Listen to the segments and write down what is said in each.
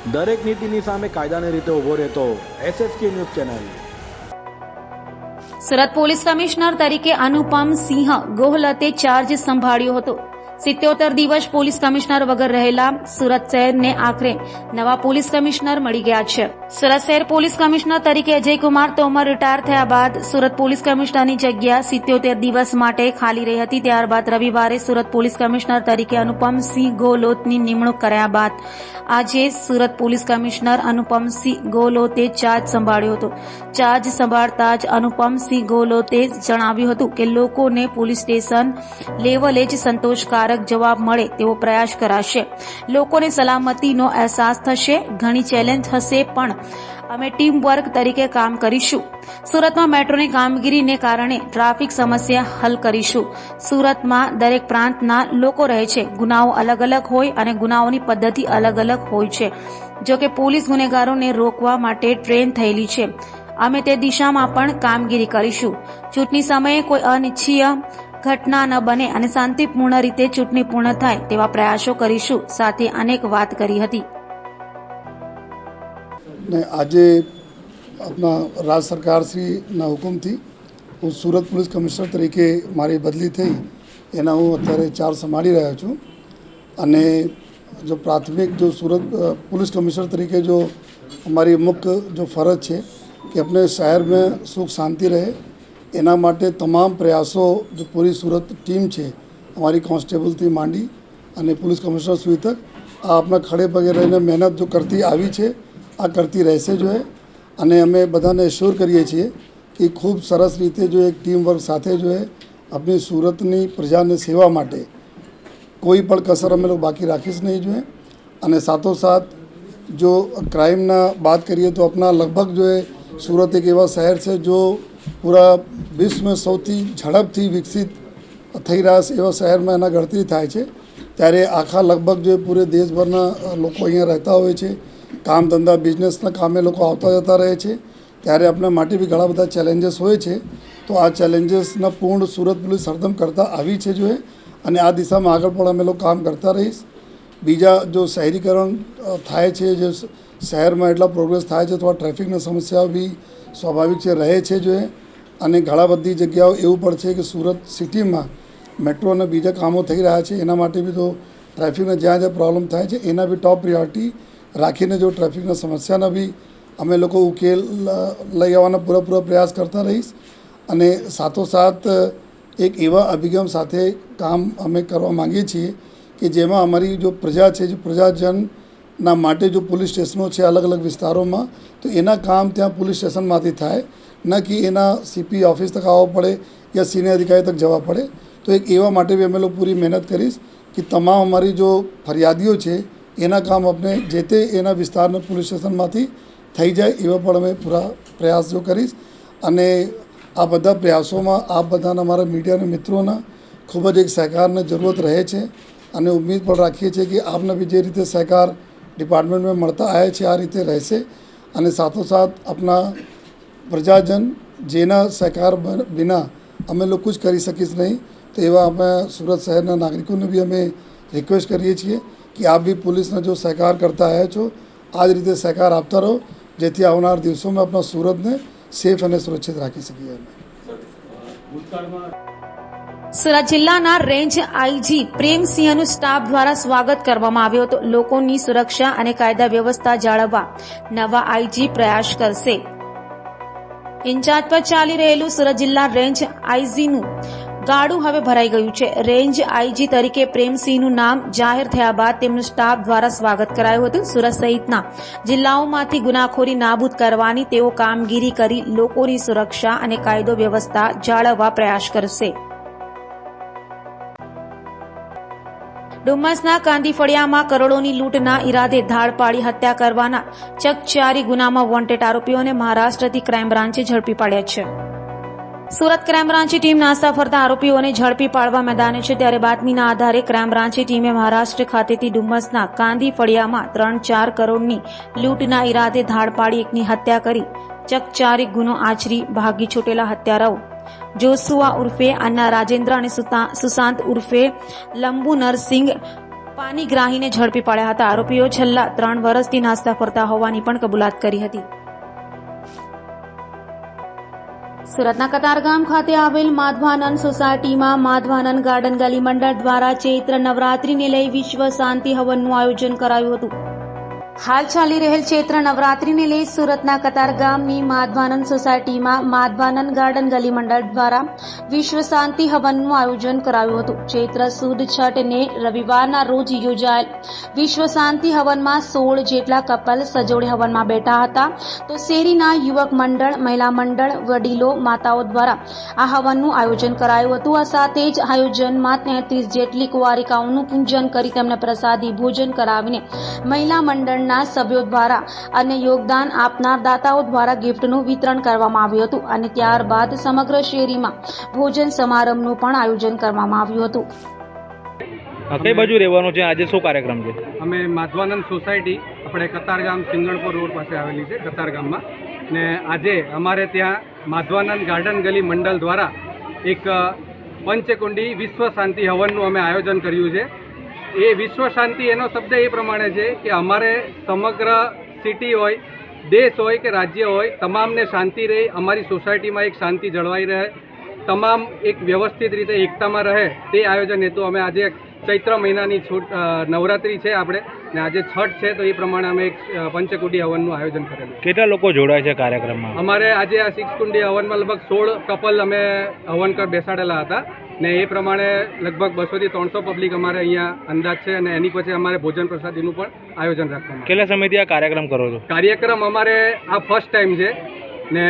દરેક નીતિની સામે કાયદાની રીતે ઊભો રહેતો SSK news channel. Surat police commissioner તરીકે અનુપમ સિંહ ગોહલતે ચાર્જ સંભાળ્યો હતો। 77 દિવસ પોલીસ કમિશનર વગર રહેલા સુરત શહેરને આખરે નવા પોલીસ કમિશનર મળી ગયા છે। સુરત શહેર પોલીસ કમિશનર તરીકે અજયકુમાર તોમર રિટાયર થયા બાદ સુરત પોલીસ કમિશનરની જગ્યા 77 દિવસ માટે ખાલી રહી હતી। ત્યારબાદ રવિવારે સુરત પોલીસ કમિશનર તરીકે અનુપમસિંહ ગોહલોતની નિમણૂક કર્યા બાદ આજે સુરત પોલીસ કમિશનર અનુપમસિંહ ગોહલોતે ચાર્જ સંભાળ્યો હતો। ચાર્જ સંભાળતા જ અનુપમસિંહ ગોહલોતે જણાવ્યું હતું કે લોકોને પોલીસ સ્ટેશન લેવલે જ સંતોષકારક જવાબ મળે તેવો પ્રયાસ કરાશે। લોકોને સલામતીનો અહેસાસ થશે। ઘણી ચેલેન્જ હશે પણ અમે ટીમ વર્ક તરીકે કામ કરીશું। સુરતમાં મેટ્રોની કામગીરીને કારણે ટ્રાફિક સમસ્યા હલ કરીશું। સુરતમાં દરેક પ્રાંતના લોકો રહે છે। ગુનાઓ અલગ અલગ હોય અને ગુનાઓની પદ્ધતિ અલગ અલગ હોય છે। જો કે પોલીસ ગુનેગારોને રોકવા માટે ટ્રેન થયેલી છે। અમે તે દિશામાં પણ કામગીરી કરીશું। ચૂંટણી સમયે કોઈ અનિચ્છનીય ઘટના ન બને અને શાંતિપૂર્ણ રીતે ચૂંટણી પૂર્ણ થાય તેવા પ્રયાસો કરીશું। સાથે અનેક વાત કરી હતી। આજે આપણા રાજ્ય સરકારશ્રીના હુકમથી હું સુરત પોલીસ કમિશનર તરીકે મારી બદલી થઈ એના હું અત્યારે ચાર્જ સંભાળી રહ્યો છું। અને જો પ્રાથમિક જો સુરત पुलिस कमिश्नर तरीके जो हमारी मुख्य जो फ़र्ज है कि अपने शहर में सुख शांति रहे एना माटे तमाम प्रयासों जो पूरी सूरत टीम है हमारी कांस्टेबल थी मांडी अने पुलिस कमिश्नर सुधी तक आ अपना खड़े पगे रहीने मेहनत जो करती आवी है आ करती रहेशे जो है। अने अमे बधाने एश्योर करीए छीए कि खूब सरस रीते जो एक टीम वर्क साथे जो है अपनी सूरतनी प्रजाने सेवा माटे कोई पण कसर अमे लोग बाकी राखीश नहीं जो है। अने साथोसाथ जो क्राइमना बात करिए तो अपना लगभग जो है सूरत एक एवा शहर है जो पूरा विश्व में सौथी झड़पथी विकसित थई रह्या छे एवा शहर में एना गणतरी थाय छे। त्यारे आखा लगभग जो पूरे देशभरना लोको अहींया रहता होय छे। काम धंधा बिजनेसना कामे लोको आवता जता रहे छे। त्यारे अपना माटे बी घणा बधा चेलेंजीस होय छे। तो आ चेलेंजीसना पूर्ण सूरत पुलिस हरदम करता आवी छे जो है। अने आ दिशामां आगळ पण अमे लोग काम करता रहीश। बीजा जो शहरीकरण थाय छे जो शहर में एटला प्रोग्रेस थाय छे तो आ ट्रेफिकनी समस्याओं भी स्वाभाविक छे रहे छे जो है। अने घणा बधी जग्याओ एवुं पण छे कि सूरत सिटी में मेट्रो अने बीजा कामों थई रह्या छे एना माटे बी तो ट्रेफिकने ज्यां ज्यां प्रॉब्लम थाय छे एना बी टॉप प्रियोरिटी राखीने जो ट्रेफिकना समस्याना बी अमे लोको उकेल लई आववाना पूरा प्रयास करता रहीश। अने साथोसाथ एक एवा अभिगम साथे काम अमे करवा मांगीए छीए कि जेमां अमारी जो प्रजा है जो प्रजाजनना माटे जो पुलिस स्टेशनों है अलग अलग विस्तारों में तो एना काम त्या पुलिस स्टेशन में थाय न कि एना CP ऑफिस तक आववा पड़े या सीनियर अधिकारी तक जवा पड़े। तो एक एवा माटे भी अमे लोग पूरी मेहनत करीश कि तमाम अमारी जो फरियादीओ है एना काम अपने जेते एना विस्तारना पुलिस स्टेशन में थई जाए एवा पण अमे पूरा प्रयास जो करीश। अने आ बधा प्रयासों में आप बधाना अमारा मीडियाना मित्रोना खूब ज एक सहकारनी जरूरत रहे छे। अने उम्मीद पण राखीए छीए कि आपने भी जे रीते सहकार डिपार्टमेंट में मळता आया छे आ रीते रहेशे। अने साथोसाथ अपना प्रजाजन जेना सहकार बिना अमे लोग कुछ करी सकीश नहीं। तो एवा अमे सूरत शहरना नागरिकों ने भी अमे रिक्वेस्ट करीए छीए कि आप भी पुलिसने जो सहकार करता आया छो आ ज रीते सहकार आपता रहो जेथी आवनार दिवसों में अपना सूरतने सेफ अने सुरक्षित राखी सकीए। સુરત જિલ્લાના રેન્જ આઈજી પ્રેમસિંહનું સ્ટાફ દ્વારા સ્વાગત કરવામાં આવ્યું હતું। લોકોની સુરક્ષા અને કાયદા વ્યવસ્થા જાળવવા નવા આઈજી પ્રયાસ કરશે। ઇન્ચાર્જ પર ચાલી રહેલું સુરત જિલ્લા રેન્જ આઈજીનું ગાડું હવે ભરાઈ ગયું છે। રેન્જ આઈજી તરીકે પ્રેમસિંહનું નામ જાહેર થયા બાદ તેમનું સ્ટાફ દ્વારા સ્વાગત કરાયું હતું। સુરત સહિતના જિલ્લાઓમાંથી ગુનાખોરી નાબૂદ કરવાની તેઓ કામગીરી કરી લોકોની સુરક્ષા અને કાયદો વ્યવસ્થા જાળવવા પ્રયાસ કરશે। ડુમ્મસના કાંદીફળિયામાં કરોડોની લૂંટના ઈરાદે ધાડ પાડી હત્યા કરવાના ચકચારી ગુનામાં વોન્ટેડ આરોપીઓને મહારાષ્ટ્રથી ક્રાઇમ બ્રાન્ચે ઝડપી પાડ્યા છે। સુરત ક્રાઇમ બ્રાન્ચની ટીમ નાસ્તા ફરતા આરોપીઓને ઝડપી પાડવા મેદાને છે। ત્યારે બાતમીના આધારે ક્રાઇમ બ્રાન્ચની ટીમે મહારાષ્ટ્ર ખાતેથી ડુમ્મસના કાંદીફળિયામાં 3-4 કરોડની લૂંટના ઈરાદે ધાડ પાડી એકની હત્યા કરી ચકચારી ગુનો આચરી ભાગી છૂટેલા હત્યારાઓ જોશુઆ ઉર્ફે અન્ના રાજેન્દ્ર અને સુશાંત ઉર્ફે લંબુ નરસિંહ પાણીગ્રાહીને ઝડપી પાડ્યા હતા. આરોપીઓ છેલ્લા 3 વર્ષથી નાસ્તા ફરતા હોવાની પણ કબૂલાત કરી હતી. સુરતના કતારગામ ખાતે આવેલ માધવાનંદ સોસાયટીમાં માધવાનંદ ગાર્ડન ગલી મંડળ દ્વારા ચૈત્ર નવરાત્રિને લઈ વિશ્વ શાંતિ હવનનું આયોજન કરાયું હતું. હાલ ચાલી રહેલ ચૈત્ર નવરાત્રિને લઈ સુરતના કતારગામની માધવાનંદ સોસાયટીમાં માધવાનંદ ગાર્ડન ગલી મંડળ દ્વારા વિશ્વ શાંતિ હવનનું આયોજન કરાયું હતું. ચૈત્ર સુદ છઠને રવિવારના રોજ યોજાયેલ વિશ્વ શાંતિ હવનમાં 16 જેટલા કપલ સજોડે હવનમાં બેઠા હતા. તો શેરીના યુવક મંડળ, મહિલા મંડળ, વડીલો, માતાઓ દ્વારા આ હવનનું આયોજન કરાયું હતું. આ સાથે જ આયોજનમાં 33 જેટલી કુંવારિકાઓનું પૂજન કરી તેમને પ્રસાદી ભોજન કરાવીને મહિલા મંડળના સભ્યો દ્વારા અને યોગદાન આપનાર દાતાઓ દ્વારા ગિફ્ટનું વિતરણ કરવામાં આવ્યું હતું. અને ત્યારબાદ સમગ્ર શેરીમાં ભોજન સમારંભનું પણ આયોજન કરવામાં આવ્યું હતું. કઈ બાજુ રહેવાનું છે? આજે શું કાર્યક્રમ છે? અમે માધવાનંદ સોસાયટી આપણે કતારગામ સિંગણપુર રોડ પાસે આવેલી છે કતારગામમાં, ને આજે અમારે ત્યાં માધવાનંદ ગાર્ડન ગલી મંડળ દ્વારા એક પંચકુંડી વિશ્વ શાંતિ હવનનું અમે આયોજન કર્યું છે. એ વિશ્વ શાંતિ એનો શબ્દ એ પ્રમાણે છે કે અમારે સમગ્ર સિટી હોય, દેશ હોય કે રાજ્ય હોય, તમામને શાંતિ રહે, અમારી સોસાયટીમાં એક શાંતિ જળવાઈ રહે, તમામ એક વ્યવસ્થિત રીતે એકતામાં રહે, તે આયોજન હેતુ અમે આજે ચૈત્ર મહિનાની નવરાત્રિ છે આપણે, ને આજે છઠ છે, તો એ પ્રમાણે અમે એક પંચકુંડી હવનનું આયોજન કરેલું. કેટલા લોકો જોડાય છે કાર્યક્રમમાં? અમારે આજે આ 6 કુંડી હવનમાં લગભગ 16 કપલ અમે હવન કર બેસાડેલા હતા, ને એ પ્રમાણે લગભગ 200 થી 300 પબ્લિક અમારે અહીંયા અંદાજ છે. અને એની પછી અમારે ભોજન પ્રસાદીનું પણ આયોજન રાખવામાં. કેટલા સમયથી આ કાર્યક્રમ કરો છો? કાર્યક્રમ અમારે આ ફર્સ્ટ ટાઈમ છે, ને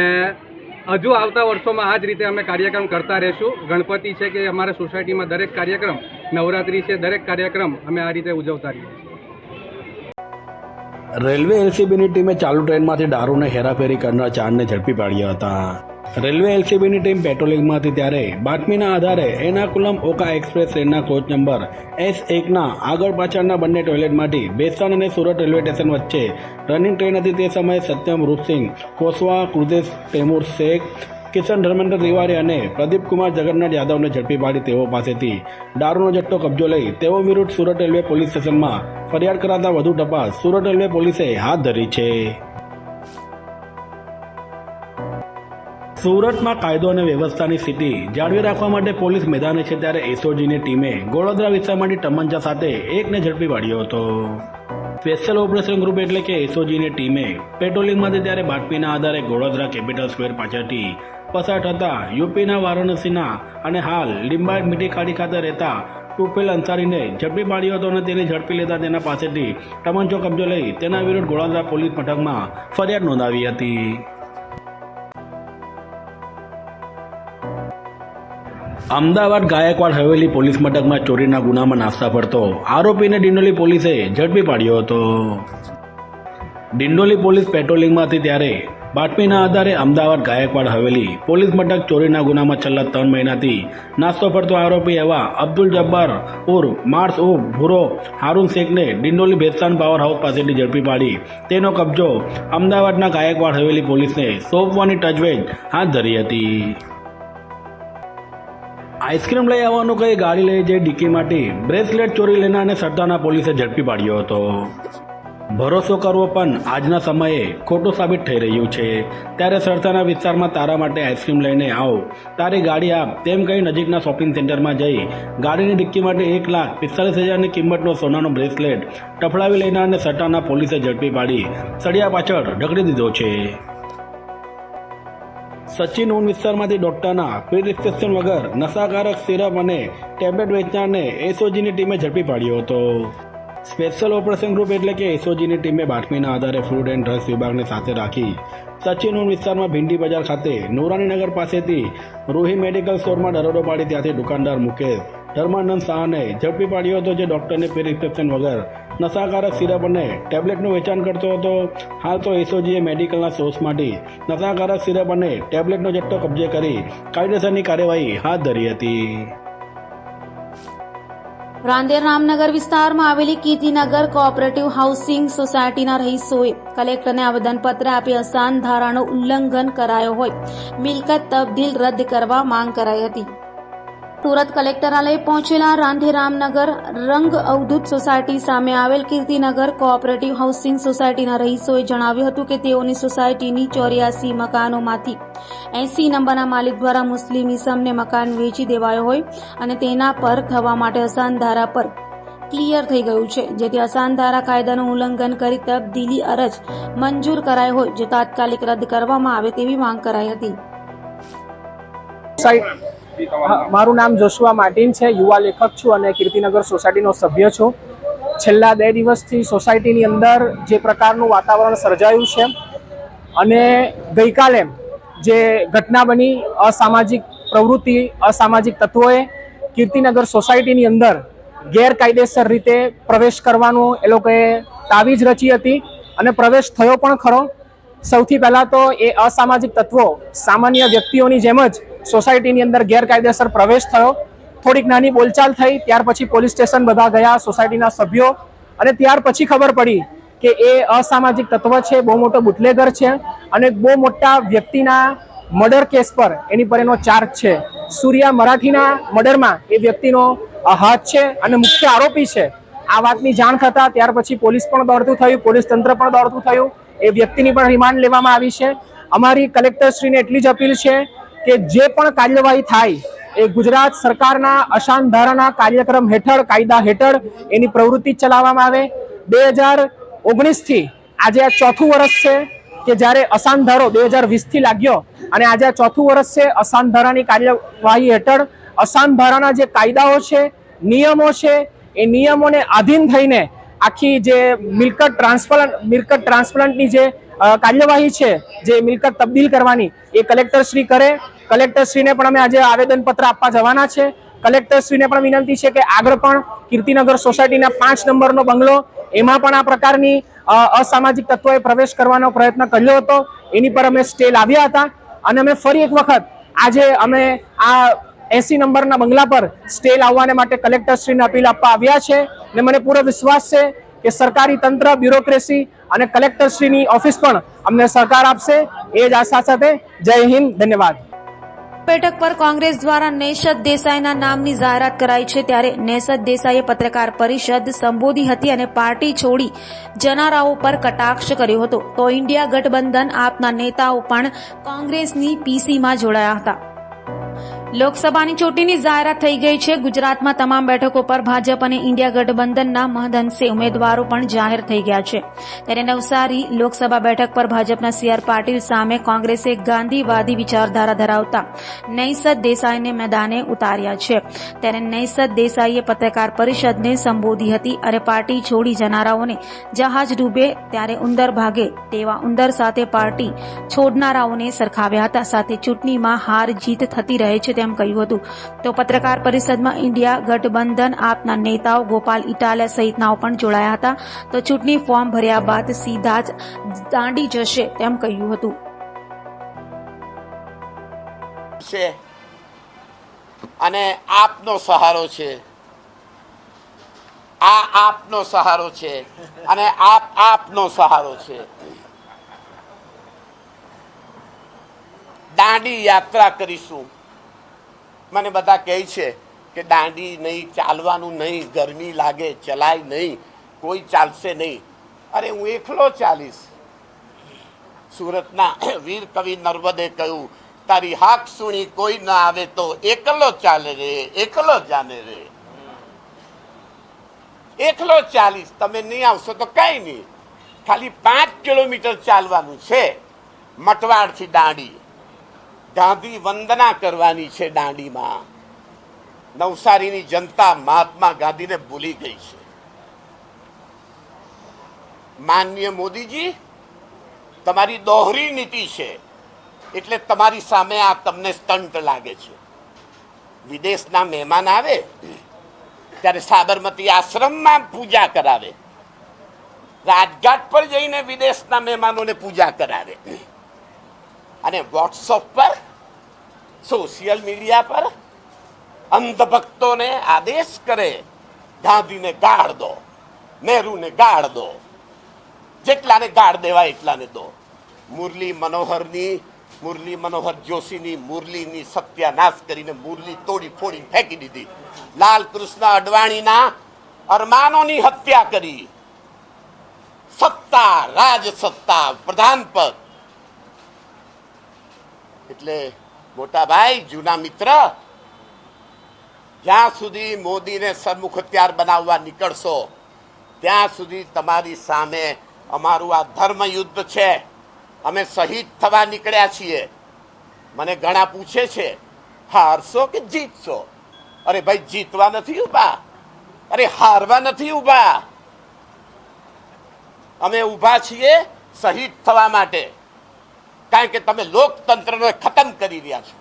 હજુ આવતા વર્ષોમાં આ જ રીતે અમે કાર્યક્રમ કરતા રહીશું. ગણપતિ છે કે અમારા સોસાયટીમાં દરેક કાર્યક્રમ, નવરાત્રિ છે, દરેક કાર્યક્રમ અમે આ રીતે ઉજવતા રહીએ છીએ. રેલવે એલસીબીની ટીમે ચાલુ ટ્રેનમાંથી દારૂને હેરાફેરી કરનાર 4ને ઝડપી પાડ્યા હતા. રેલવે એલસીબીની ટીમ પેટ્રોલિંગમાં હતી ત્યારે બાતમીના આધારે એર્નાકુલમ ઓકા એક્સપ્રેસ ટ્રેનના કોચ નંબર S1ના આગળ પાછળના બંને ટોયલેટમાંથી બેસાણ અને સુરત રેલવે સ્ટેશન વચ્ચે રનિંગ ટ્રેન હતી. તે સમયે સત્યમ રૂપસિંહ કોસવા, કૃદેશ તૈમૂર શેખ, કિશન ધર્મેન્દ્ર તિવારી અને પ્રદીપકુમાર જગન્નાથ યાદવને ઝડપી પાડી તેઓ પાસેથી દારૂનો જથ્થો કબજો લઈ તેઓ વિરુદ્ધ સુરત રેલવે પોલીસ સ્ટેશનમાં ફરિયાદ કરાતા વધુ તપાસ સુરત રેલવે પોલીસે હાથ ધરી છે. સુરતમાં કાયદો અને વ્યવસ્થાની સ્થિતિ જાળવી રાખવા માટે પોલીસ મેદાને છે ત્યારે એસઓજીની ટીમે ગોળોદરા વિસ્તારમાંથી તમંચા સાથે એકને ઝડપી પાડ્યો હતો. સ્પેશિયલ ઓપરેશન ગ્રુપ એટલે કે એસઓજીની ટીમે પેટ્રોલિંગમાંથી ત્યારે બાતમીના આધારે ગોળોદરા કેપિટલ સ્ક્વેર પાછળથી પસાર થતા યુપીના વારાણસીના અને હાલ લીંબાયત મીઠી ખાડી ખાતે રહેતા ટુફેલ અંસારીને ઝડપી પાડ્યો હતો. અને તેને ઝડપી લેતા તેના પાસેથી તમંચો કબજો લઈ તેના વિરુદ્ધ ગોળોદરા પોલીસ મથકમાં ફરિયાદ નોંધાવી હતી. અમદાવાદ ગાયકવાડ હવેલી પોલીસ મથકમાં ચોરીના ગુનામાં નાસ્તા ફરતો આરોપીને ડિંડોલી પોલીસે ઝડપી પાડ્યો હતો. ડિંડોલી પોલીસ પેટ્રોલિંગમાં હતી ત્યારે બાતમીના આધારે અમદાવાદ ગાયકવાડ હવેલી પોલીસ મથક ચોરીના ગુનામાં છેલ્લા 3 મહિનાથી નાસ્તો ફરતો આરોપી એવા અબ્દુલ જબ્બાર ઉર્ફ માર્સ ઉર્ફ ભૂરો હારૂન શેખને ડિંડોલી ભેસ્તાન પાવર હાઉસ પાસેથી ઝડપી પાડી તેનો કબજો અમદાવાદના ગાયકવાડ હવેલી પોલીસને સોંપવાની તજવીજ હાથ ધરી હતી. આઈસ્ક્રીમ લઈ આવવાનું કહી ગાડી લઈ જઈ ડિક્કીમાંથી બ્રેસલેટ ચોરી લેનારને સરદાના પોલીસે ઝડપી પાડ્યો હતો. ભરોસો કરવો પણ આજના સમયે ખોટું સાબિત થઈ રહ્યું છે ત્યારે સરદાના વિસ્તારમાં તારા માટે આઈસ્ક્રીમ લઈને આવો, તારી ગાડી આપ તેમ કહી નજીકના શોપિંગ સેન્ટરમાં જઈ ગાડીની ડિક્કીમાંથી 1,45,000ની કિંમતનો સોનાનો બ્રેસલેટ ટફડાવી લેનારને સરદાના પોલીસે ઝડપી પાડી સળિયા પાછળ ઢકડી દીધો છે. સચિન ઊન વિસ્તારમાંથી ડોક્ટરના પ્રિસ્ક્રિપ્શન વગર નશાકારક સિરપ અને ટેબ્લેટ વેચનારને એસઓજીની ટીમે ઝડપી પાડ્યો હતો. સ્પેશિયલ ઓપરેશન ગ્રુપ એટલે કે એસઓજીની ટીમે બાતમીના આધારે ફૂડ એન્ડ ડ્રગ્સ વિભાગને સાથે રાખી સચિન ઊન વિસ્તારમાં ભીંડી બજાર ખાતે નુરાનીનગર પાસેથી રૂહી મેડિકલ સ્ટોરમાં દરોડો પાડી ત્યાંથી દુકાનદાર મુકેશ ધર્માનંદ શાહને ઝડપી પાડ્યો હતો, જે ડોક્ટરને પ્રિસ્ક્રિપ્શન વગર નશાકારક સિરપ અને ટેબ્લેટનું વેચાણ કરતો હતો. હાલ તો એસઓજીએ મેડિકલના સોર્સમાંથી નશાકારક સિરપ અને ટેબ્લેટનો જથ્થો કબજે કરી કાયદેસરની કાર્યવાહી હાથ ધરી હતી. રાંદેર રામનગર વિસ્તારમાં આવેલી કીર્તિનગર કોઓપરેટિવ હાઉસિંગ સોસાયટીના રહીશોએ કલેક્ટરને આવેદનપત્ર આપી અસાન ધારાનો ઉલ્લંઘન કરાયો હોય મિલકત તબદીલ રદ કરવા માંગ કરાઈ હતી. સુરત કલેક્ટરાલય પહોંચેલા રાંધેરામનગર રંગ અવધૂત સોસાયટી સામે આવેલ કીર્તિનગર કોઓપરેટિવ હાઉસિંગ સોસાયટીના રહીશોએ જણાવ્યું હતું કે તેઓની સોસાયટીની 84 મકાનોમાંથી 80 નંબરના માલિક દ્વારા મુસ્લિમ ઇસમને મકાન વેચી દેવાયો હોય અને તેના પર થવા માટે અસાનધારા પર ક્લિયર થઈ ગયું છે, જેથી અસાનધારા કાયદાનું ઉલ્લંઘન કરી તબદીલી અરજ મંજૂર કરાઈ હોય જે તાત્કાલિક રદ કરવામાં આવે તેવી માંગ કરાઈ હતી. મારું નામ જોશુઆ માર્ટિન છે, યુવા લેખક છું અને કીર્તિનગર સોસાયટીનો સભ્ય છું. છેલ્લા 2 દિવસથી સોસાયટીની અંદર જે પ્રકારનું વાતાવરણ સર્જાયું છે અને ગઈકાલે જે ઘટના બની, અસામાજિક પ્રવૃત્તિ, અસામાજિક તત્વોએ કીર્તિનગર સોસાયટીની અંદર ગેરકાયદેસર રીતે પ્રવેશ કરવાનું એ લોકોએ તાવીજ રચી હતી અને પ્રવેશ થયો પણ ખરો. સૌથી પહેલાં તો એ અસામાજિક તત્વો સામાન્ય વ્યક્તિઓની જેમ જ સોસાયટીની અંદર ગેરકાયદેસર પ્રવેશ થયો. થોડીક નાની બોલચાલ થઈ, ત્યાર પછી પોલીસ સ્ટેશન બધા ગયા સોસાયટીના સભ્યો, અને ત્યાર પછી ખબર પડી કે એ અસામાજિક તત્વ છે, બહુ મોટો બુટલેગર છે અને બહુ મોટા વ્યક્તિના મર્ડર કેસ પર એની પર એનો ચાર્જ છે. સૂર્યા મરાઠીના મર્ડરમાં એ વ્યક્તિનો હાથ છે અને મુખ્ય આરોપી છે. આ વાતની જાણ થતાં ત્યાર પછી પોલીસ પણ દોડતું થયું, પોલીસ તંત્ર પણ દોડતું થયું. એ વ્યક્તિની પણ રિમાન્ડ લેવામાં આવી છે. અમારી કલેક્ટરશ્રીને એટલી જ અપીલ છે કે જે પણ કાર્યવાહી થાય એ ગુજરાત સરકારના અસાનધારાના કાર્યક્રમ હેઠળ, કાયદા હેઠળ એની પ્રવૃત્તિ ચલાવવામાં આવે. 2019થી આજે આ 4થું વર્ષ છે કે જ્યારે અસાનધારો 2020થી લાગ્યો અને આજે આ 4થું વર્ષ છે. અસાનધારાની કાર્યવાહી હેઠળ અસાનધારાના જે કાયદાઓ છે, નિયમો છે, એ નિયમોને આધીન થઈને આખી જે મિલકત ટ્રાન્સપ્લાન્ટની જે કાર્યવાહી છે, જે મિલકત તબદીલ કરવાની, એ કલેક્ટરશ્રી કરે. કલેક્ટરશ્રીને પણ અમે આજે આવેદનપત્ર આપવા જવાના છે. કલેક્ટરશ્રીને પણ વિનંતી છે કે આગળ પણ કીર્તિનગર સોસાયટીના 5 નંબરનો બંગલો, એમાં પણ આ પ્રકારની અસામાજિક તત્વોએ પ્રવેશ કરવાનો પ્રયત્ન કર્યો હતો. એની પર અમે સ્ટે લાવ્યા હતા અને અમે ફરી એક વખત આજે અમે આ 80 નંબરના બંગલા પર સ્ટે લાવવાને માટે કલેક્ટરશ્રીને અપીલ આપવા આવ્યા છે. ને મને પૂરો વિશ્વાસ છે કે સરકારી તંત્ર, બ્યુરોક્રેસી અને કલેક્ટરશ્રીની ઓફિસ પણ અમને સહકાર આપશે. એ જ આશા સાથે જય હિન્દ, ધન્યવાદ. બેઠક પર કોંગ્રેસ દ્વારા નેશદ દેસાઈના નામની જાહેરાત કરાઈ છે, ત્યારે નેશદ દેસાઈએ પત્રકાર પરિષદ સંબોધી હતી અને પાર્ટી છોડી જનારાઓ પર કટાક્ષ કર્યો હતો. તો ઇન્ડિયા ગઠબંધન આપના નેતાઓ પણ કોંગ્રેસની પીસીમાં જોડાયા હતા. લોકસભાની ચૂંટણીની જાહેરાત થઈ ગઈ છે. ગુજરાતમાં તમામ બેઠકો પર ભાજપ અને ઇન્ડિયા ગઠબંધનના મહદઅંશે ઉમેદવારો પણ જાહેર થઈ ગયા છે. ત્યારે નવસારી લોકસભા બેઠક પર ભાજપના CR પાટીલ સામે કોંગ્રેસે ગાંધીવાદી વિચારધારા ધરાવતા નેશદ દેસાઈને મેદાને ઉતાર્યા છે. ત્યારે નેશદ દેસાઈએ પત્રકાર પરિષદને સંબોધી હતી અને પાર્ટી છોડી જનારાઓને જહાજ ડૂબે ત્યારે ઉંદર ભાગે તેવા ઉંદર સાથે પાર્ટી છોડનારાઓને સરખાવ્યા હતા. સાથે ચૂંટણીમાં હાર જીત થતી રહે છે તેમ કહ્યું હતું. તો પત્રકાર પરિષદમાં ઇન્ડિયા ગઠબંધન આપના નેતાઓ ગોપાલ ઇટાલિયા સહિતનાઓ પણ જોડાયા હતા. તો ચૂંટણી ફોર્મ ભર્યા બાદ સીધા જ દાંડી જશે તેમ કહ્યું હતું. અને આપનો સહારો છે, આ આપનો સહારો છે અને આપનો સહારો છે. દાંડી યાત્રા કરીશું. મને બધા કહે છે કે દાંડી નહીં, ચાલવાનું નહીં, ગરમી લાગે, ચલાય નહીં, કોઈ ચાલશે નહીં. અરે હું એકલો ચાલીશ. સુરતના વીર કવિ નર્મદે કહ્યું, તારી હાક સુણી કોઈ ના આવે તો એકલો ચાલે રે, એકલો જાને રે. એકલો ચાલીશ, તમે નહીં આવશો તો કઈ નહીં. ખાલી 5 કિલોમીટર ચાલવાનું છે મટવાડથી દાંડી. ગાંધી વંદના કરવાની છે દાંડીમાં. નવસારીની જનતા મહાત્મા ગાંધીને ભૂલી ગઈ છે. માનનીય મોદીજી, તમારી દોહરી નીતિ છે એટલે તમારી સામે આ તમને સ્ટન્ટ લાગે છે. વિદેશના મહેમાન આવે ત્યારે સાબરમતી આશ્રમમાં પૂજા કરાવે, રાજઘાટ પર જઈને વિદેશના મહેમાનોને પૂજા કરાવે અને વોટ્સઅપ પર, સોશિયલ મીડિયા પર અંધભક્તોને આદેશ કરે, ગાંધીને ગાળ દો, નહેરુને ગાળ દો, જેટલાને ગાળ દેવાય એટલાને દો. મુરલી મનોહરની મુરલી મનોહર જોશીની મુરલીની સત્યાનાશ કરીને મુરલી તોડી ફોડી ફેંકી દીધી. લાલકૃષ્ણ અડવાણીના અરમાનોની હત્યા કરી. સત્તા, રાજસત્તા, પ્રધાનપદ. એટલે મોટા ભાઈ, જૂના મિત્ર, જ્યાં સુધી મોદીને સરમુખ હથિયાર બનાવવા નીકળશો ત્યાં સુધી તમારી સામે અમારું આ ધર્મ યુદ્ધ છે. અમે શહીદ થવા નીકળ્યા છીએ. મને ઘણા પૂછે છે, હારશો કે જીતશો? અરે ભાઈ, જીતવા નથી ઊભા, અરે હારવા નથી ઊભા. અમે ઊભા છીએ શહીદ થવા માટે, કારણ કે તમે લોકતંત્રને ખતમ કરી રહ્યા છો.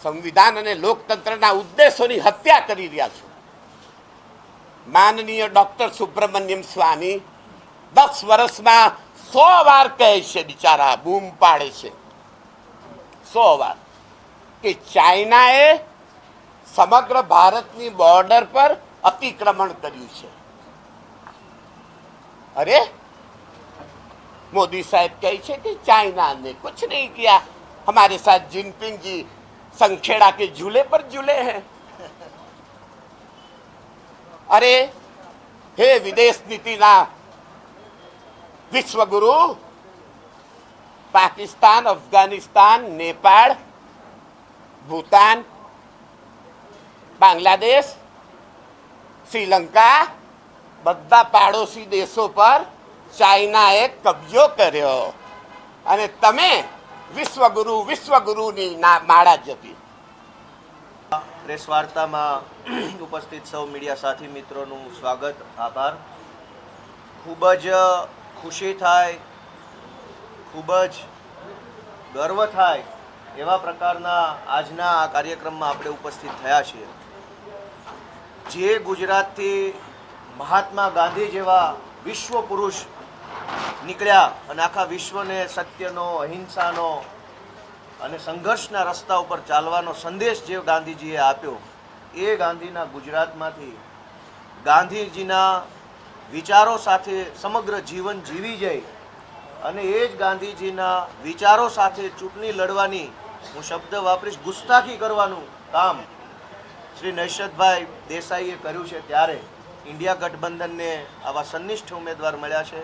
સંવિધાન અને લોકતંત્રના ઉદ્દેશોની હત્યા કરી રહ્યા છો. માનનીય ડોક્ટર સુબ્રમણ્યમ સ્વામી 10 વર્ષમાં 100 વાર કહે છે, બિચારા બૂમ પાડે છે 100 વાર કે ચાઇનાએ સમગ્ર ભારતની બોર્ડર પર અતિક્રમણ કર્યું છે. अरे मोदी साहब कही છે कि चाइना ने कुछ नहीं किया, हमारे साथ जिनपिंग जी संखेड़ा के झूले पर झूले हैं. अरे हे विदेश नीतिना विश्वगुरु, पाकिस्तान, अफगानिस्तान, नेपाल, भूटान, बांग्लादेश, શ્રીલંકા બધા પાડોશી દેશો પર ચાઇનાએ કબજો કર્યો અને તમે વિશ્વગુરુની માળા જપી. પ્રેસ વાર્તામાં ઉપસ્થિત સૌ મીડિયા સાથી મિત્રોનું સ્વાગત, આભાર. ખૂબ જ ખુશી થાય, ખૂબ જ ગર્વ થાય એવા પ્રકારના આજના આ કાર્યક્રમમાં આપણે ઉપસ્થિત થયા છીએ. જે ગુજરાતથી મહાત્મા ગાંધી જેવા વિશ્વ પુરુષ નીકળ્યા અને આખા વિશ્વને સત્યનો, અહિંસાનો અને સંઘર્ષના રસ્તા ઉપર ચાલવાનો સંદેશ જે ગાંધીજીએ આપ્યો, એ ગાંધીના ગુજરાતમાંથી ગાંધીજીના વિચારો સાથે સમગ્ર જીવન જીવી જઈ અને એ જ ગાંધીજીના વિચારો સાથે ચૂંટણી લડવાની, હું શબ્દ વાપરીશ, ગુસ્તાખી કરવાનું કામ શ્રી નૈશદભાઈ દેસાઈએ કર્યું છે. ત્યારે ઇન્ડિયા ગઠબંધનને આવા સંનિષ્ઠ ઉમેદવાર મળ્યા છે.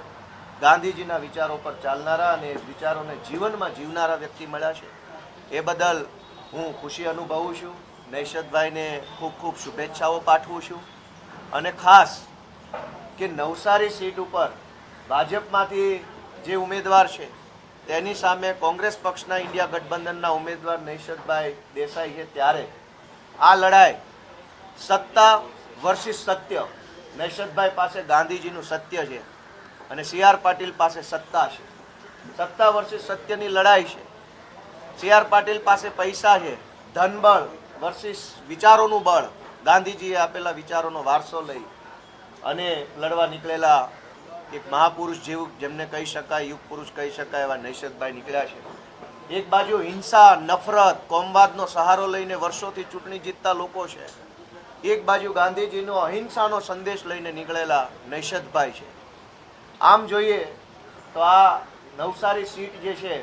ગાંધીજીના વિચારો પર ચાલનારા અને વિચારોને જીવનમાં જીવનારા વ્યક્તિ મળ્યા છે. એ બદલ હું ખુશી અનુભવું છું. નૈશદભાઈને ખૂબ ખૂબ શુભેચ્છાઓ પાઠવું છું. અને ખાસ કે નવસારી સીટ ઉપર ભાજપમાંથી જે ઉમેદવાર છે તેની સામે કોંગ્રેસ પક્ષના ઇન્ડિયા ગઠબંધનના ઉમેદવાર નૈશદભાઈ દેસાઈ છે. ત્યારે આ લડાઈ સત્તા વર્સિસ સત્ય, નૈશદભાઈ પાસે ગાંધીજીનું સત્ય છે અને CR પાટીલ પાસે સત્તા છે. સત્તા વર્સિસ સત્યની લડાઈ છે. CR પાટીલ પાસે પૈસા છે, ધનબળ વર્સિસ વિચારોનું બળ. ગાંધીજીએ આપેલા વિચારોનો વારસો લઈ અને લડવા નીકળેલા એક મહાપુરુષ જેવું જેમને કહી શકાય, યુગ પુરુષ કહી શકાય એવા નૈશદભાઈ નીકળ્યા છે. એક બાજુ હિંસા, નફરત, કોમવાદનો સહારો લઈને વર્ષોથી ચૂંટણી જીતતા લોકો છે. એક બાજુ ગાંધીજીનો અહિંસાનો સંદેશ લઈને નીકળેલા નૈશદભાઈ છે. આમ જોઈએ તો આ નવસારી સીટ જે છે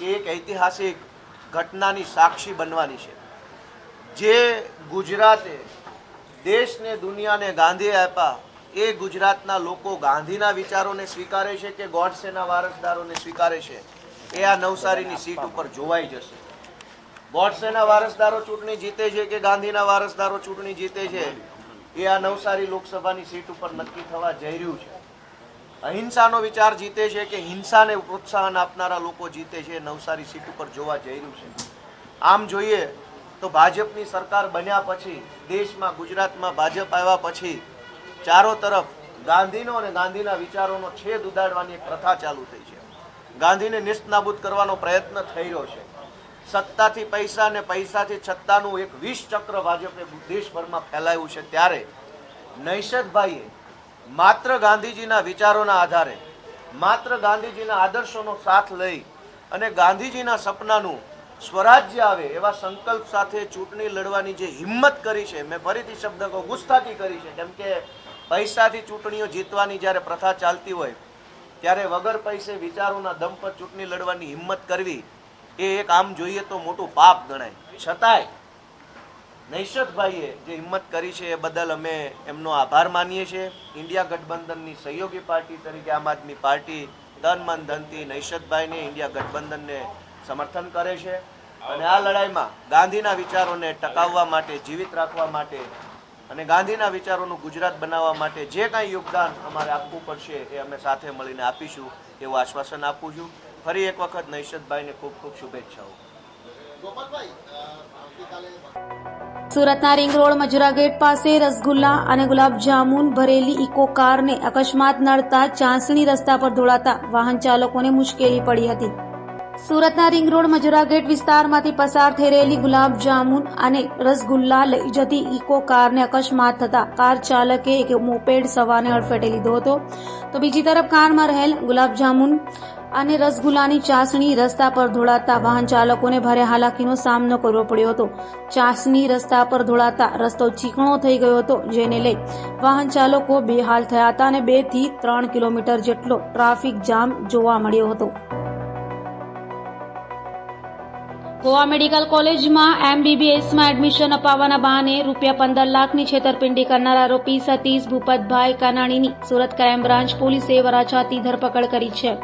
એ એક ઐતિહાસિક ઘટનાની સાક્ષી બનવાની છે. જે ગુજરાતે દેશને, દુનિયાને ગાંધીએ આપ્યા, એ ગુજરાતના લોકો ગાંધીના વિચારોને સ્વીકારે છે કે ગોડસેના વારસદારોને સ્વીકારે છે, એ આ નવસારીની સીટ ઉપર જોવાઈ જશે. ગોડસેના વારસદારો ચૂંટણી જીતે છે કે ગાંધીના વારસદારો ચૂંટણી જીતે છે, એ આ નવસારી લોકસભાની સીટ ઉપર નક્કી થવા જઈ રહ્યું છે. અહિંસાનો વિચાર જીતે છે કે હિંસાને પ્રોત્સાહન આપનારા લોકો જીતે છે, નવસારી સીટ ઉપર જોવા જઈ રહ્યું છે. આમ જોઈએ તો ભાજપની સરકાર બન્યા પછી, દેશમાં, ગુજરાતમાં ભાજપ આવ્યા પછી ચારો તરફ ગાંધીનો અને ગાંધીના વિચારોનો છેદ ઉડાડવાની એક પ્રથા ચાલુ થઈ છે. ગાંધીને નિસ્તનાબૂદ કરવાનો પ્રયત્ન થઈ રહ્યો છે. સત્તાથી પૈસા અને પૈસાથી સત્તાનું એક વિષ ચક્ર ભાજપે દેશભરમાં ફેલાયું છે. ત્યારે નૈશદભાઈએ માત્ર ગાંધીજીના વિચારોના આધારે, માત્ર ગાંધીજીના આદર્શોનો સાથ લઈ અને ગાંધીજીના સપનાનું સ્વરાજ્ય આવે એવા સંકલ્પ સાથે ચૂંટણી લડવાની જે હિંમત કરી છે, મેં ફરીથી શબ્દ કહું, ગુસ્તાખી કરી છે. કેમ કે પૈસાથી ચૂંટણીઓ જીતવાની જ્યારે પ્રથા ચાલતી હોય ત્યારે વગર પૈસે વિચારોના દમ પર ચૂંટણી લડવાની હિંમત કરવી એ એક આમ જોઈએ તો મોટું પાપ ગણાય. છતાંય નૈશદભાઈએ જે હિંમત કરી છે એ બદલ અમે એમનો આભાર માનીએ છીએ. ઇન્ડિયા ગઠબંધનની સહયોગી પાર્ટી તરીકે આમ આદમી પાર્ટી તન મન ધનથી નૈશદભાઈને ઇન્ડિયા ગઠબંધનને સમર્થન કરે છે અને આ લડાઈમાં ગાંધીના વિચારોને ટકાવવા માટે, જીવિત રાખવા માટે અને ગાંધીના વિચારોનું ગુજરાત બનાવવા માટે જે કાંઈ યોગદાન અમારે આપવું પડશે એ અમે સાથે મળીને આપીશું એવું આશ્વાસન આપું છું. ફરી એક વખત નૈશદભાઈને ખૂબ ખૂબ શુભેચ્છાઓ. સુરતના રિંગ રોડ મજુરા ગેટ પાસે રસગુલ્લા અને ગુલાબજામુન ભરેલી ઇકો કારને અકસ્માત નડતા ચાંસણી રસ્તા પર દોડાતા વાહન ચાલકોને મુશ્કેલી પડી હતી. સુરતના રિંગ રોડ મજુરા ગેટ વિસ્તારમાંથી પસાર થઈ રહેલી ગુલાબજામુન અને રસગુલ્લા લઈ જતી ઇકો કારને અકસ્માત થતા કાર ચાલકે એક મોપેડ સવારને અડફેટે લીધો હતો, તો બીજી તરફ કારમાં રહેલ ગુલાબજામુન અને રસગુલ્લાની ચાસણી રસ્તા પર ધોળાતા વાહન ચાલકોને ભારે હાલાકીનો સામનો કરવો પડ્યો હતો. ચાસણી રસ્તા પર ધોળાતા રસ્તો ચીકણો થઈ ગયો હતો, જેને લઈ વાહન ચાલકો બેહાલ થયા હતા અને 2 થી 3 કિલોમીટર જેટલો ટ્રાફિક જામ જોવા મળ્યો હતો. ગોવા મેડિકલ કોલેજમાં MBBSમાં એડમિશન અપાવવાના બહાને ₹15 લાખની છેતરપિંડી કરનાર આરોપી સતીશ ભૂપતભાઈ કાનાણીની સુરત ક્રાઇમ બ્રાન્ચ પોલીસે વરાછાથી ધરપકડ કરી છે.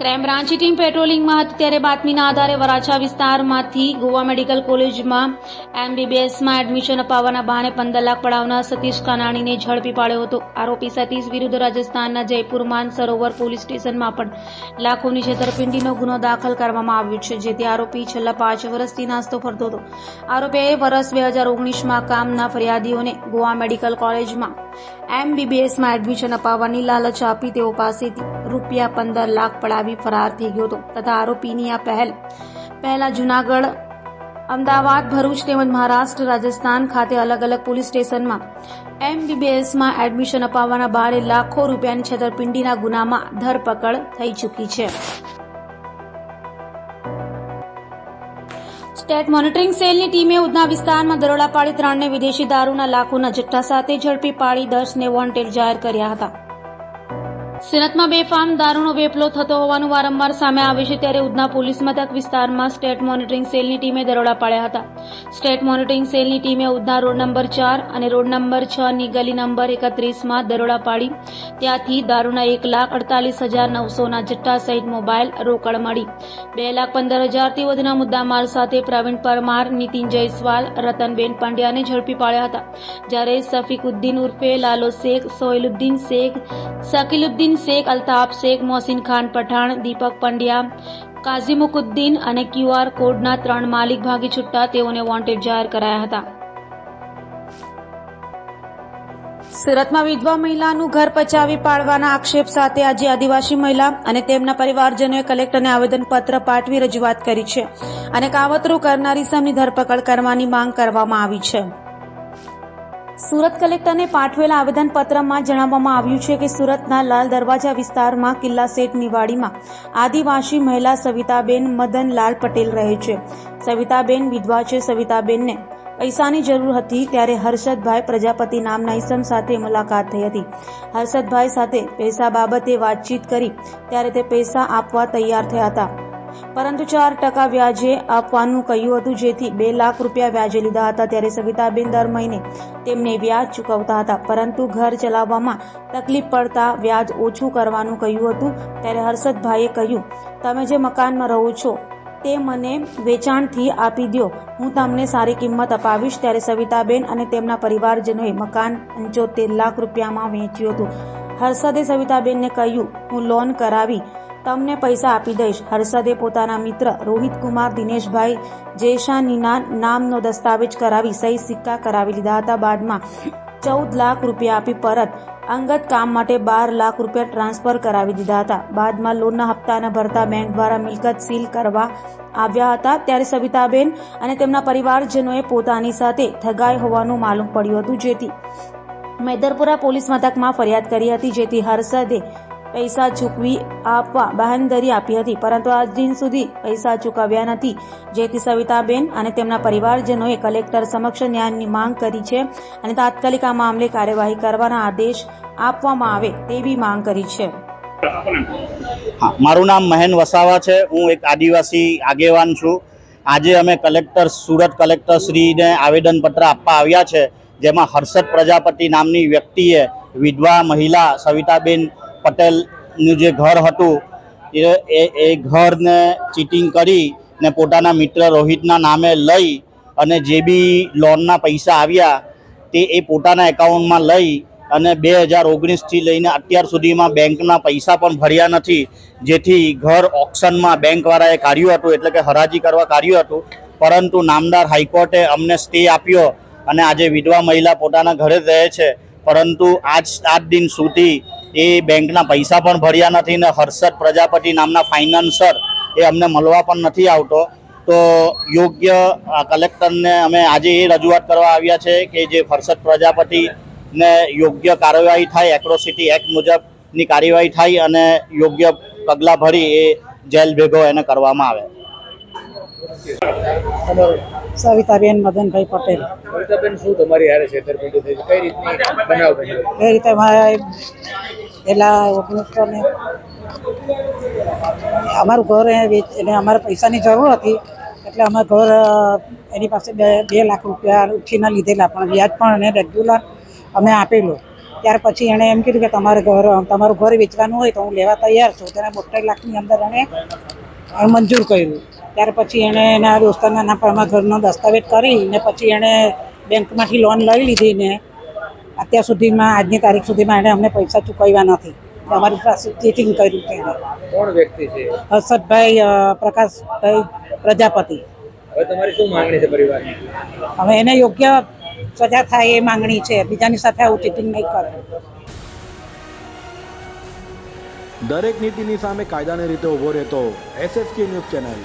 ક્રાઇમ બ્રાન્ચની ટીમ પેટ્રોલિંગમાં હતી ત્યારે બાતમીના આધારે વરાછા વિસ્તારમાંથી ગોવા મેડિકલ કોલેજમાં MBBSમાં એડમિશન અપાવવાના બહાને 15 લાખ પડાવનાર સતીશ કાનાણીને ઝડપી પાડ્યો હતો. આરોપી સતીશ વિરુદ્ધ રાજસ્થાનના જયપુર માનસરોવર પોલીસ સ્ટેશનમાં પણ લાખોની છેતરપિંડીનો ગુનો દાખલ કરવામાં આવ્યો છે, જેથી આરોપી છેલ્લા 5 વર્ષથી નાસ્તો ફરતો હતો. આરોપીએ વર્ષ 2019માં કામના ફરિયાદીઓને ગોવા મેડિકલ કોલેજમાં MBBSમાં એડમિશન અપાવવાની લાલચ આપી તેઓ પાસેથી ₹15 લાખ પડાવી ફરાર થઈ ગયો હતો તથા આરોપીની આ પહેલા જૂનાગઢ, અમદાવાદ, ભરૂચ તેમજ મહારાષ્ટ્ર, રાજસ્થાન ખાતે અલગ અલગ પોલીસ સ્ટેશનમાં MBBSમાં એડમિશન અપાવવાના બહાને લાખો રૂપિયાની છેતરપિંડીના ગુનામાં ધરપકડ થઈ ચૂકી છે. સ્ટેટ મોનિટરિંગ સેલની ટીમે ઉધના વિસ્તારમાં દરોડા પાડી 3ને વિદેશી દારૂના લાખોના જથ્થા સાથે ઝડપી પાડી 10ને વોન્ટેડ જાહેર કર્યા હતા. સુરતમાં બેફામ દારૂનો વેપલો થતો હોવાનું વારંવાર સામે આવે છે, ત્યારે ઉધના પોલીસ મથક વિસ્તારમાં સ્ટેટ મોનિટરિંગ સેલની ટીમે દરોડા પાડ્યા હતા. સ્ટેટ મોનિટરિંગ સેલની ટીમે ઉધના રોડ નંબર 4 અને રોડ નંબર 6 ની ગલી નંબર 31માં દરોડા પાડી ત્યાંથી દારૂના 1,48,900ના જથ્થા સહિત મોબાઈલ, રોકડ મળી 2,15,000 થી વધુના મુદ્દામાલ સાથે પ્રવીણ પરમાર, નીતિન જયસ્વાલ, રતનબેન પંડ્યાને ઝડપી પાડ્યા હતા. જ્યારે સફીકુદ્દીન ઉર્ફે લાલો શેખ, સોહેલુદ્દીન શેખ, શકીલુદ્દીન શેખ, અલ્તાફ શેખ, મોહસિન ખાન પઠાણ, દીપક પંડ્યા, કાઝીમુકુદ્દીન અને QR કોડના 3 માલિક ભાગી છૂટતા તેઓને વોન્ટેડ જાહેર કરાયા હતા. સુરતમાં વિધવા મહિલાનું ઘર પચાવી પાડવાના આક્ષેપ સાથે આજે આદિવાસી મહિલા અને તેમના પરિવારજનોએ કલેક્ટરને આવેદનપત્ર પાઠવી રજૂઆત કરી છે અને કાવતરું કરનારી ઇસમની ધરપકડ કરવાની માંગ કરવામાં આવી છે. સુરત કલેક્ટરને પાઠવેલા આવેદનપત્રમાં જણાવવામાં આવ્યું છે કે સુરતના લાલ દરવાજા વિસ્તારમાં કિલ્લા સેઠની વાડીમાં આદિવાસી મહિલા સવિતાબેન મદનલાલ પટેલ રહે છે. સવિતાબેન વિધવા છે. સવિતાબેનને પૈસાની જરૂર હતી ત્યારે હર્ષદભાઈ પ્રજાપતિ નામના ઇસમ સાથે મુલાકાત થઈ હતી. હર્ષદભાઈ સાથે પૈસા બાબતે વાતચીત કરી ત્યારે તે પૈસા આપવા તૈયાર થયા હતા, પરંતુ 4% વ્યાજે આપવાનું કહ્યું હતું, જેથી 2 લાખ રૂપિયા વ્યાજે લીધા હતા. ત્યારે સવિતાબેન દર મહિને તેમને વ્યાજ ચૂકવતા હતા, પરંતુ ઘર ચલાવવામાં તકલીફ પડતા વ્યાજ ઓછું કરવાનું કહ્યું હતું. ત્યારે હર્ષદભાઈએ કહ્યું, તમે જે મકાનમાં રહો છો તે મને વેચાણથી આપી દો, હું તમને સારી કિંમત અપાવીશ. ત્યારે સવિતાબેન અને તેમના પરિવારજનોએ મકાન 75 લાખ રૂપિયામાં વેચ્યું હતું. હર્ષદે સવિતાબેનને કહ્યું, હું લોન કરાવી તમને પૈસા આપી દઈશ. હર્ષદે પોતાના મિત્ર રોહિતકુમાર દિનેશભાઈ જેશાનીના નામનો દસ્તાવેજ કરાવી સહી સિક્કા કરાવી લીધા હતા. બાદમાં 14 લાખ રૂપિયા આપી પરત અંગત કામ માટે 12 લાખ રૂપિયા ટ્રાન્સફર કરાવી દીધા હતા. બાદમાં લોનના હપ્તા ન ભરતા બેંક દ્વારા મિલકત સીલ કરવા આવ્યા હતા. ત્યારે સવિતાબેન અને તેમના પરિવારજનોએ પોતાની સાથે ઠગાઈ હોવાનું માલુમ પડ્યું હતું, જેથી મેદરપુરા પોલીસ મથકમાં ફરિયાદ કરી હતી. જેથી હર્ષદે પૈસા ચૂકવી આપવા બાંહેધરી આપી હતી, પરંતુ આજ દિન સુધી પૈસા ચૂકવ્યા નથી. જેથી સવિતાબેન અને તેમના પરિવારજનોએ કલેક્ટર સમક્ષ ન્યાયની માંગ કરી છે અને તાત્કાલિક આ મામલે કાર્યવાહી કરવાના આદેશ આપવામાં આવે તેવી માંગ કરી છે. હા, મારું નામ મહેન વસાવા છે. હું એક આદિવાસી આગેવાન છું. આજે અમે સુરત કલેક્ટર શ્રીને આવેદનપત્ર આપવા આવ્યા છે, જેમાં હર્ષદ પ્રજાપતિ નામની વ્યક્તિએ વિધવા મહિલા સવિતાબેન પટેલનું જે ઘર હતું એ ઘરને ચીટિંગ કરી ને પોતાના મિત્ર રોહિતના નામે લઈ અને જે બી લોનના પૈસા આવ્યા તે એ પોતાના એકાઉન્ટમાં લઈ અને 2019થી લઈને અત્યાર સુધીમાં બેંકના પૈસા પણ ભર્યા નથી, જેથી ઘર ઓક્શનમાં બેંકવાળાએ કાઢ્યું હતું, એટલે કે હરાજી કરવા કાઢ્યું હતું. પરંતુ નામદાર હાઈકોર્ટે અમને સ્ટે આપ્યો અને આજે વિધવા મહિલા પોતાના ઘરે રહે છે. પરંતુ આજ દિન સુધી એ બેંકના પૈસા પણ ભર્યા નથી ને હર્ષદ પ્રજાપતિ નામના ફાઇનાન્સર એ અમને મળવા પણ નથી આવતો. તો યોગ્ય કલેક્ટરને અમે આજે એ રજૂઆત કરવા આવ્યા છે કે જે હર્ષદ પ્રજાપતિને યોગ્ય કાર્યવાહી થાય, એટ્રોસિટી એક્ટ મુજબની કાર્યવાહી થાય અને યોગ્ય પગલાં ભરી એ જેલ ભેગો એને કરવામાં આવે. સવિતાબેન મદનભાઈ પટેલ. સવિતાબેન, શું તમારી હારે છેતરપિંડી થઈ? કઈ રીતની બનાવ બન્યો? એ રીતે મારે પહેલાં 19 ને અમારું ઘર એને અમારે પૈસાની જરૂર હતી, એટલે અમે ઘર એની પાસે 2 લાખ રૂપિયા ઉછીના લીધેલા, પણ વ્યાજ પણ એને રેગ્યુલર અમે આપેલું. ત્યાર પછી એણે એમ કીધું કે તમારું ઘર વેચવાનું હોય તો હું લેવા તૈયાર છું. તેને 72 લાખની અંદર એણે મંજૂર કર્યું. ત્યાર પછી એણે એના દોસ્તારના નામ પર અમારા ઘરનો દસ્તાવેજ કરીને પછી એણે બેંકમાંથી લોન લઈ લીધી ને અત્યાર સુધીમાં આજની તારીખ સુધીમાં એણે અમને પૈસા ચૂકવ્યા નથી. અમારી પાસે ચીટિંગ કર્યું છે એણે. કોણ વ્યક્તિ છે? હર્ષદભાઈ પ્રકાશભાઈ પ્રજાપતિ. હવે તમારી શું માંગણી છે પરિવારની? હવે એને યોગ્ય સજા થાય એ માંગણી છે, બીજાની સાથે આવું ચીટિંગ નહીં કરે. દરેક નીતિની સામે કાયદાની રીતે ઊભો રહેતો SSK ન્યૂઝ ચેનલ